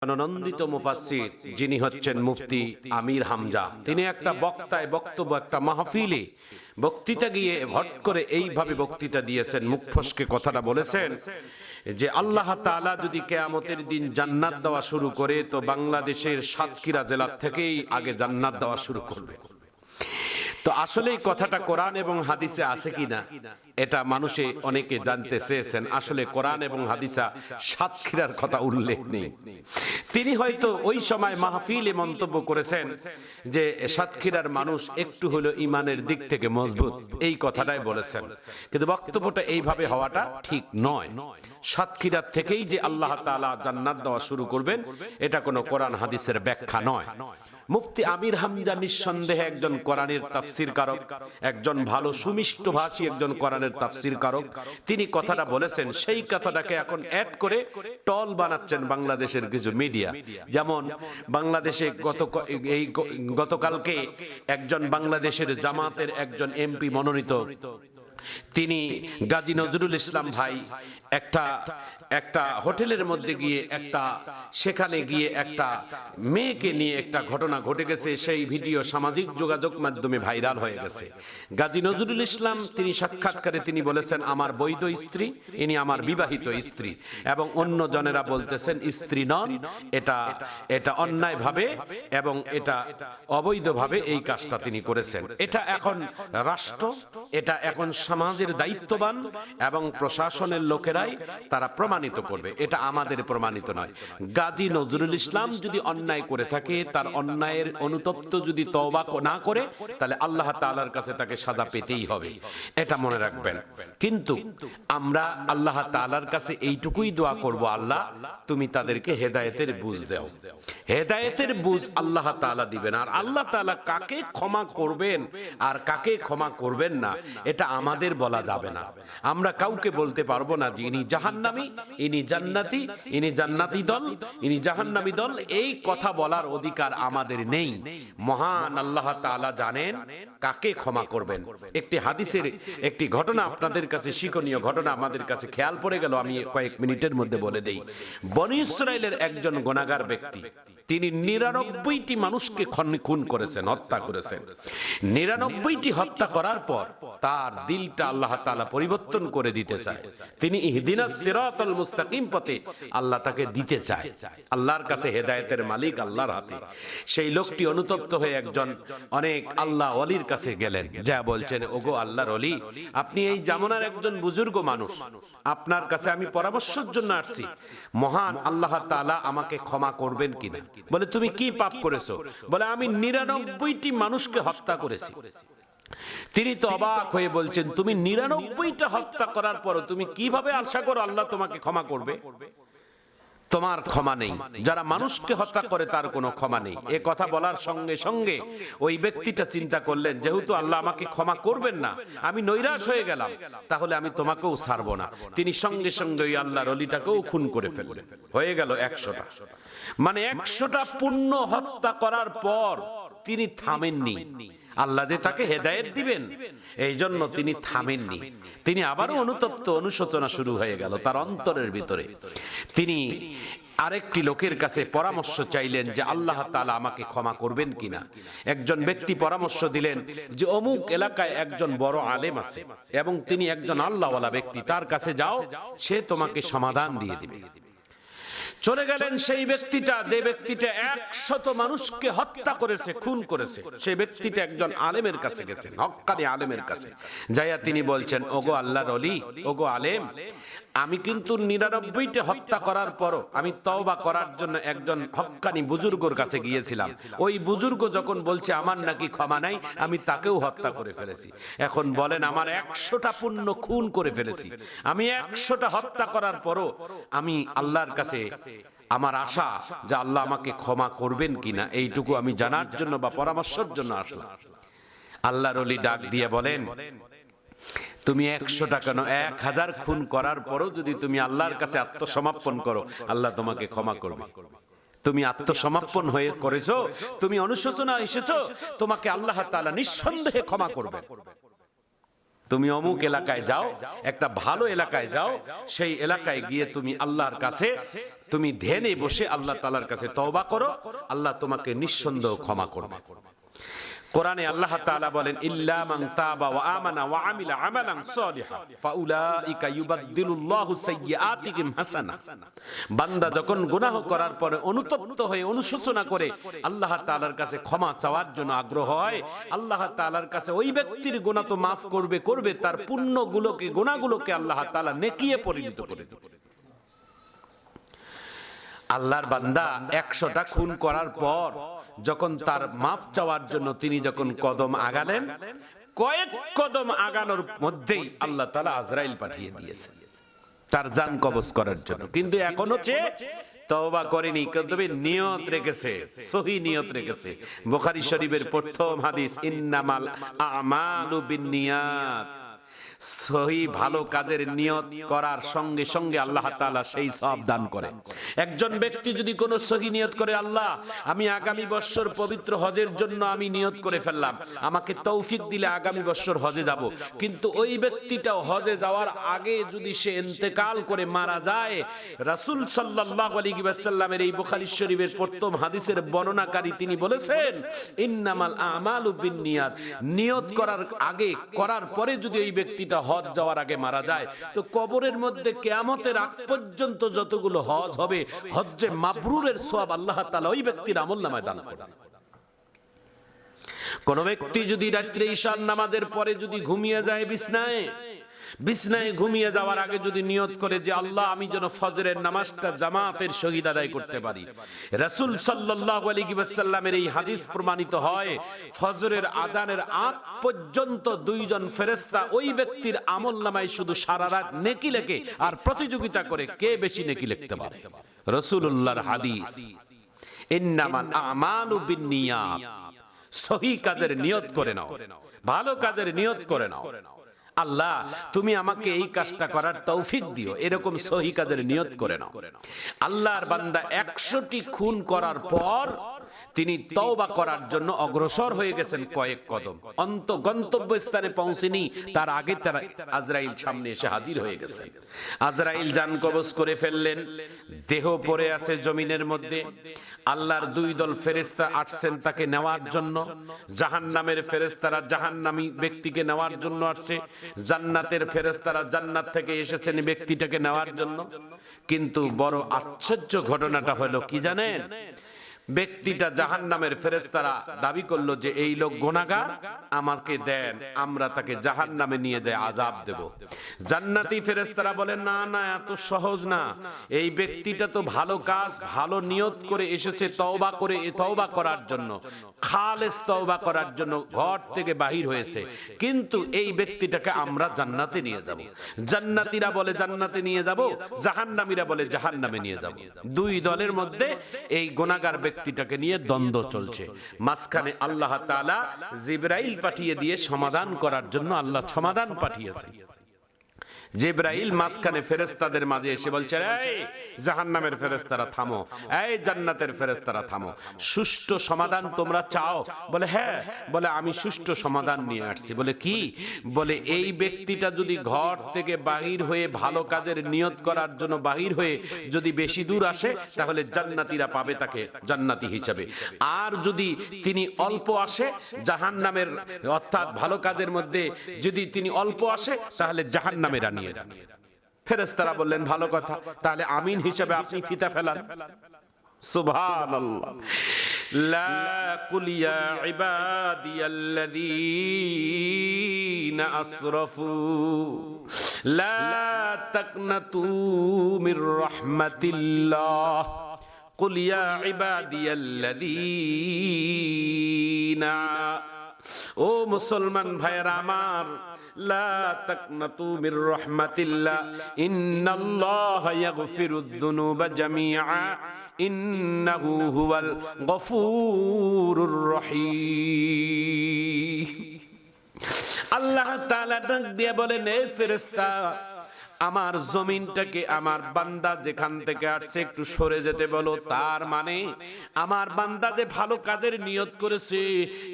মননন্দিত মুফাসসির যিনি হচ্ছেন মুফতি আমির হামজা, তিনি একটা বক্তব্য একটা মাহফিলে বক্তৃতা গিয়ে হট করে এইভাবে বক্তৃতা দিয়েছেন, মুখ ফসকে কথাটা বলেছেন যে আল্লাহ তাআলা যদি কিয়ামতের দিন জান্নাত দেওয়া শুরু করে তো বাংলাদেশের সাতক্ষীরা জেলা থেকেই আগে জান্নাত দেওয়া শুরু করবে। তো আসলে এই কথাটা কোরআন এবং হাদিসে আছে কিনা এটা মানুষে অনেকে জানতে চেয়েছেন। আসলে কোরআন এবং হাদিসা সাতক্ষীরার কথা উল্লেখ নেই। তিনি হয়তো ওই সময় মাহফিলে মন্তব্য করেছেন যে সাতক্ষীরার মানুষ একটু হলো ইমানের দিক থেকে মজবুত, এই কথাটাই বলেছেন, কিন্তু বক্তব্যটা এইভাবে হওয়াটা ঠিক নয়। সাতক্ষীরার থেকেই যে আল্লাহ তাআলা জান্নাত দেওয়া শুরু করবেন এটা কোনো কোরআন হাদিসের ব্যাখ্যা নয়। মুফতি আমির হামজা নিঃসন্দেহে একজন কোরআনের তাফসীর কারক, একজন ভালো সুমিষ্ট ভাষী একজন কোরআনের তাফসীর কারক। তিনি কথাটা বলেছেন, সেই কথাটাকে এখন অ্যাড করে টল বানাচ্ছেন বাংলাদেশের কিছু মিডিয়া। যেমন বাংলাদেশে গতকালকে একজন বাংলাদেশের জামাতের একজন এমপি মনোনীত, তিনি গাজী নজরুল ইসলাম ভাই একটা হোটেলের মধ্যে গিয়ে সেখানে গিয়ে একটা মেয়েকে নিয়ে একটা ঘটনা ঘটে গেছে, সেই ভিডিও সামাজিক যোগাযোগ মাধ্যমে ভাইরাল হয়ে গেছে। গাজী নজরুল ইসলাম তিনি সাক্ষাৎকারে তিনি বলেছেন আমার বৈধ স্ত্রী, ইনি আমার বিবাহিত স্ত্রী, এবং অন্য জনেরা বলতেছেন স্ত্রী নন, এটা অন্যায়ভাবে এবং এটা অবৈধভাবে এই কাজটা তিনি করেছেন। এটা এখন রাষ্ট্র, এটা এখন সমাজের দায়িত্ববান এবং প্রশাসনের লোকেরাই তারা প্রমাণিত করবে, এটা আমাদের প্রমাণিত নয়। গাজী নজরুল ইসলাম যদি অন্যায় করে থাকে, তার অন্যায়ের অনুতপ্ত যদি তওবা না করে, তাহলে আল্লাহ তাআলার কাছে তাকে সাজা পেতেই হবে, এটা মনে রাখবেন। কিন্তু আমরা আল্লাহ তাআলার কাছে এইটুকুই দোয়া করব, আল্লাহ তুমি তাদেরকে হেদায়েতের বুঝ দাও। হেদায়েতের বুঝ আল্লাহ তাআলা দিবেন, আর আল্লাহ তাআলা কাকে ক্ষমা করবেন আর কাকে ক্ষমা করবেন না এটা আমাদের বলা যাবে না। আমরা কাউকে বলতে পারবো না যে ইনি জাহান্নামী, ইনি জান্নাতি, ইনি জান্নাতি দল, ইনি জাহান্নামী দল, এই কথা বলার অধিকার আমাদের নেই। মহান আল্লাহ তাআলা জানেন কাকে ক্ষমা করবেন। একটি হাদিসের একটি ঘটনা আপনাদের কাছে, শিক্ষণীয় ঘটনা আমাদের কাছে খেয়াল পড়ে গেল, আমি কয়েক মিনিটের মধ্যে বলে দেই। বনী ইসরাইলের একজন গুনাহগার ব্যক্তি, তিনি ৯৯টি মানুষকে খুন করেছেন, হত্যা করেছেন। ৯৯টি হত্যা করার পর তার দিলটা আল্লাহ তাআলা পরিবর্তন করে দিতে চায়। তিনি ইহদিনাস সিরাতাল মুস্তাকিম পথে আল্লাহ তাকে দিতে চায়। আল্লাহর কাছে হেদায়েতের মালিক আল্লাহর হাতে। সেই লোকটি অনুতপ্ত হয়ে একজন অনেক আল্লাহ ওলির কাছে গেলেন, যা বলছেন, ওগো আল্লাহর ওলি, আপনি এই জামানার একজন বুজুর্গ মানুষ, আপনার কাছে আমি পরামর্শের জন্য আসছি, মহান আল্লাহ তাআলা আমাকে ক্ষমা করবেন কিনা। বলে তুমি কি পাপ করেছো? বলে আমি ৯৯টি মানুষকে হত্যা করেছি। তিনি তো অবাক হয়ে বলছেন, তুমি ৯৯টা হত্যা করার পর তুমি কিভাবে আশা করো আল্লাহ তোমাকে ক্ষমা করবে? তোমার ক্ষমা নেই। যারা মানুষকে হত্যা করে তার কোনো ক্ষমা নেই। এ কথা বলার সঙ্গে সঙ্গে ওই ব্যক্তিটা চিন্তা করলেন, যেহেতু আল্লাহ আমাকে ক্ষমা করবেন না, আমি নৈরাশ হয়ে গেলাম, তাহলে আমি তোমাকেও ছাড়বো না। তিনি সঙ্গে সঙ্গে ওই আল্লাহর ওলিটাকেও খুন করে ফেললেন। হয়ে গেল ১০০টা। মানে ১০০টা পূর্ণ হত্যা করার পর তিনি থামেননি। আল্লাহ যে তাকে হেদায়েত দিবেন এই জন্য তিনি থামেননি। তিনি আবারও অনুতপ্ত, অনুশোচনা শুরু হয়ে গেল তার অন্তরের ভিতরে। তিনি আরেকটি লোকের কাছে পরামর্শ চাইলেন যে আল্লাহ তাআলা আমাকে ক্ষমা করবেন কিনা। একজন ব্যক্তি পরামর্শ দিলেন যে অমুক এলাকায় একজন বড় আলেম আছে এবং তিনি একজন আল্লাহওয়ালা ব্যক্তি, তার কাছে যাও, সে তোমাকে সমাধান দিয়ে দিবে। চলে গেলেন সেই ব্যক্তিটা, যে ব্যক্তিটা ১০০ মানুষকে হত্যা করেছে, খুন করেছে, সেই ব্যক্তিটা একজন আলেমের কাছে গেছেন, হক্কানি আলেমের কাছে। যাইয়া তিনি বলছেন, ওগো আল্লাহর ওলি, ওগো আলেম, আমি কিন্তু ৯৯টা হত্যা করার পরও আমি তওবা করার জন্য একজন হক্কানি বুজুর্গর কাছে গিয়েছিলাম। ওই বুজুর্গ যখন বলছে আমার নাকি ক্ষমা নাই, আমি তাকেও হত্যা করে ফেলেছি। এখন বলেন, আমার ১০০টা পূর্ণ খুন করে ফেলেছি, আমি ১০০টা হত্যা করার পরও আমি আল্লাহর কাছে আমার আশা যে আল্লাহ আমাকে ক্ষমা করবেন কিনা, এইটুকু আমি জানার জন্য বা পরামর্শের জন্য আসলাম। আল্লাহর ওলি ডাক দিয়ে বলেন, তুমি ১০০টা কেন, ১০০০ খুন করার পরও যদি তুমি আল্লাহর কাছে আত্মসমর্পণ করো, আল্লাহ তোমাকে ক্ষমা করবে। তুমি আত্মসমর্পণ হয়ে করেছো, তুমি অনুশোচনা এসেছো, তোমাকে আল্লাহ তাআলা নিঃসন্দেহে ক্ষমা করবে। তুমি অমুক এলাকায় যাও, একটা ভালো এলাকায় যাও, সেই এলাকায় গিয়ে তুমি আল্লাহর কাছে তুমি ধ্যানে বসে আল্লাহ তাআলার কাছে তওবা করো, আল্লাহ তোমাকে নিঃসন্দেহ ক্ষমা করবে। কোরআনে আল্লাহ তাআলা বলেন, ইল্লা মান তাবা ওয়া আমানা ওয়া আমিলা আমালান সলিহা ফাউলাইকা ইউবাদদিলুল্লাহু সাইয়্যাতিহিম হাসানা। বান্দা যখন গুনাহ করার পরে অনুতপ্ত হয়ে অনুশোচনা করে আল্লাহ তাআলার কাছে ক্ষমা চাওয়ার জন্য আগ্রহ হয়, আল্লাহ তাআলার কাছে ওই ব্যক্তির গুনাহ তো মাফ করবে, তার পুণ্যগুলোকে গুনাহগুলোকে আল্লাহ তাআলা নেকিয়ে পরিণত করে দেবে। আল্লাহর বান্দা 100টা খুন করার পর যখন তার মাফ চাওয়ার জন্য তিনি যখন কদম আগালেন, কয়েক কদম আগানোর মধ্যেই আল্লাহ তাআলা আজরাইল পাঠিয়ে দিয়েছে তার জান কবজ করার জন্য। কিন্তু এখনো তওবা করেনি, তবে নিয়ত রেখেছে, সহি নিয়ত রেখেছে। বুখারী শরীফের প্রথম হাদিস, ইন্নামাল আমালু বিন্নিয়াত। সহি ভালো কাজের নিয়ত করার সঙ্গে সঙ্গে আল্লাহ তাআলা সেই সওয়াব দান করেন। একজন ব্যক্তি যদি কোনো সহি নিয়ত করে, আল্লাহ আমি আগামী বছর পবিত্র হজের জন্য আমি নিয়ত করে ফেললাম, আমাকে তৌফিক দিলে আগামী বছর হজে যাব, কিন্তু ওই ব্যক্তিটা হজে যাওয়ার আগে যদি সে ইন্তেকাল করে মারা যায়, রাসূল সাল্লাল্লাহু আলাইহি ওয়াসাল্লামের এই বুখারী শরীফের প্রথম হাদিসের বর্ণনাকারী তিনি বলেছেন, ইন্নামাল আমালু বিন্নিয়াত। নিয়ত করার আগে, করার পরে যদি ওই ব্যক্তি হজ যাওয়ার আগে মারা যায়, তো কবরের মধ্যে কিয়ামতের আগ পর্যন্ত যতগুলো হজ হবে, হজ্জে মাবরুরের সওয়াব আল্লাহ তাআলা ওই ব্যক্তির আমলনামায় দান করবেন। কোন ব্যক্তি যদি রাত্রে ঈশার নামাজের পরে যদি ঘুমিয়ে যায় বিছনায় ঘুমিয়ে যাওয়ার আগে যদি নিয়ত করে যে আল্লাহ আমি যেন ফজরের নামাজটা জামাতের সহিত আদায় করতে পারি, রাসূল সাল্লাল্লাহু আলাইহি ওয়াসাল্লামের এই হাদিস প্রমাণিত হয়, ফজরের আজানের আগ পর্যন্ত দুইজন ফেরেশতা ওই ব্যক্তির আমলনামায় শুধু সারা রাত নেকি লেখে আর প্রতিযোগিতা করে কে বেশি নেকি লিখতে পারে। রাসূলুল্লাহর হাদিস, ইন্নামাল আমালু বিন্নিয়াত। সহি কাজের নিয়ত করে নাও, ভালো কাজের নিয়ত করে নাও, আল্লাহ তুমি আমাকে এই কাজটা করার তৌফিক দিও, এরকম সহি কাজের নিয়ত করে নাও। আল্লাহর বান্দা 100টি খুন করার পর তিনি তওবা করার জন্য অগ্রসর হয়ে গেছেন কয়েক কদম, গন্তব্য স্থানে পৌঁছেনি তার আগে তারা আজরাইল সামনে এসে হাজির হয়ে গেছে। আজরাইল জান কবজ করে ফেললেন, দেহ পড়ে আছে জমিনের মধ্যে। আল্লাহর দুই দল ফেরেশতা আসছেন তাকে নেওয়ার জন্য। জাহান্নামের ফেরেশতারা জাহান্নামী ব্যক্তিকে নেওয়ার জন্য আসছে, জান্নাতের ফেরেশতারা জান্নাত থেকে এসেছেন ব্যক্তিটাকে নেওয়ার জন্য। কিন্তু বড় আশ্চর্য ঘটনাটা হলো কি জানেন, ব্যক্তিটা জাহান্নামের ফেরেশতারা দাবি করলো যে এই লোক গুনাহগার, আমাকে দেন, আমরা তাকে জাহান্নামে নিয়ে যায় আযাব দেব। জান্নাতি ফেরেশতারা বলেন, না না, এত সহজ না, এই ব্যক্তিটা তো ভালো কাজ ভালো নিয়ত করে এসেছে, তওবা করার জন্য, খালেস তওবা করার জন্য ঘর থেকে বাহির হয়েছে, কিন্তু এই ব্যক্তিটাকে আমরা জান্নাতে নিয়ে যাব। জান্নাতীরা বলে জান্নাতে নিয়ে যাব, জাহান্নামীরা বলে জাহান্নামে নিয়ে যাব। দুই দলের মধ্যে এই গুনাহগার ব্যক্তিটাকে নিয়ে দ্বন্দ্ব চলছে। মাঝখানে আল্লাহ তাআলা জিবরাইল পাঠিয়ে দিয়ে সমাধান করার জন্য আল্লাহ সমাধান পাঠিয়েছেন। জিবরাইল মাঝখানে ফেরেশতাদের মাঝে এসে বলছে, এই জাহান্নামের ফেরেশতারা থামো, এই জান্নাতের ফেরেশতারা থামো, সুষ্ঠু সমাধান তোমরা চাও? বলে হ্যাঁ। বলে আমি সুষ্ঠু সমাধান নিয়ে আসছি। বলে কি? বলে এই ব্যক্তিটা যদি ঘর থেকে বাহির হয়ে ভালো কাজের নিয়ত করার জন্য বাহির হয়ে যদি বেশি দূর আসে, তাহলে জান্নাতীরা পাবে তাকে জান্নাতি হিসাবে, আর যদি তিনি অল্প আসে জাহান্নামের, অর্থাৎ ভালো কাজের মধ্যে যদি তিনি অল্প আসে, তাহলে জাহান্নামেরা নিয়ে যান। ফেরেশতারা বললেন ভালো কথা, তাহলে আমিন হিসেবে আপনি ফিতা ফেলান। সুবহানাল্লাহ। লা কুল ইয়া ইবাদিয়াল্লাযীনা আসরাফু লা তাকনাতু মির রাহমাতিল্লাহ কুল ইয়া ইবাদিয়াল্লাযীনা, ও মুসলমান ভাইয়েরা আমার, লা তাকনাতু মির রাহমাতিল্লাহ ইন্নাল্লাহা ইয়াগফিরুয যুনুবা জামিআ ইন্নাহু হুয়াল গফুরুর রহিম। আল্লাহ তাআলা ডাক দিয়ে বলেন, এ ফেরেশতা, আমার জমিনটাকে আমার বান্দা যেখান থেকে আসছে একটু সরে যেতে বলো। তার মানে আমার বান্দা যে ভালো কাজের নিয়ত করেছে,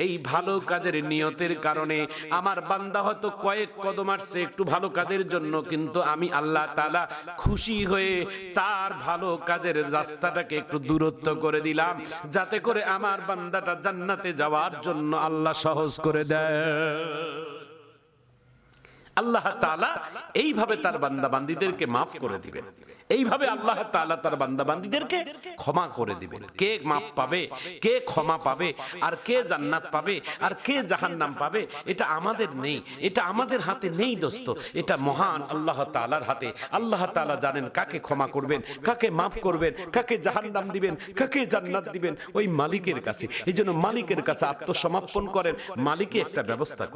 এই ভালো কাজের নিয়তের কারণে আমার বান্দা হয়তো কয়েক কদম আসছে একটু ভালো কাজের জন্য, কিন্তু আমি আল্লাহ তাআলা খুশি হয়ে তার ভালো কাজের রাস্তাটাকে একটু দূরত্ব করে দিলাম, যাতে করে আমার বান্দাটা জান্নাতে যাওয়ার জন্য আল্লাহ সহজ করে দেয়। আল্লাহ তাআলা এইভাবে তার বান্দা বান্দীদেরকে মাফ করে দিবেন, এইভাবে আল্লাহ তাআলা তার বান্দা বান্দীদেরকে ক্ষমা করে দিবেন। কে মাফ পাবে, কে ক্ষমা পাবে, আর কে জান্নাত পাবে, আর কে জাহান্নাম পাবে, এটা আমাদের নেই, এটা আমাদের হাতে নেই দোস্ত, এটা মহান আল্লাহ তাআলার হাতে। আল্লাহ তাআলা জানেন কাকে ক্ষমা করবেন, কাকে মাফ করবেন, কাকে জাহান্নাম দিবেন, কাকে জান্নাত দিবেন, ওই মালিকের কাছে। এই জন্য মালিকের কাছে আত্মসমর্পণ করেন, মালিকই একটা ব্যবস্থা করেন।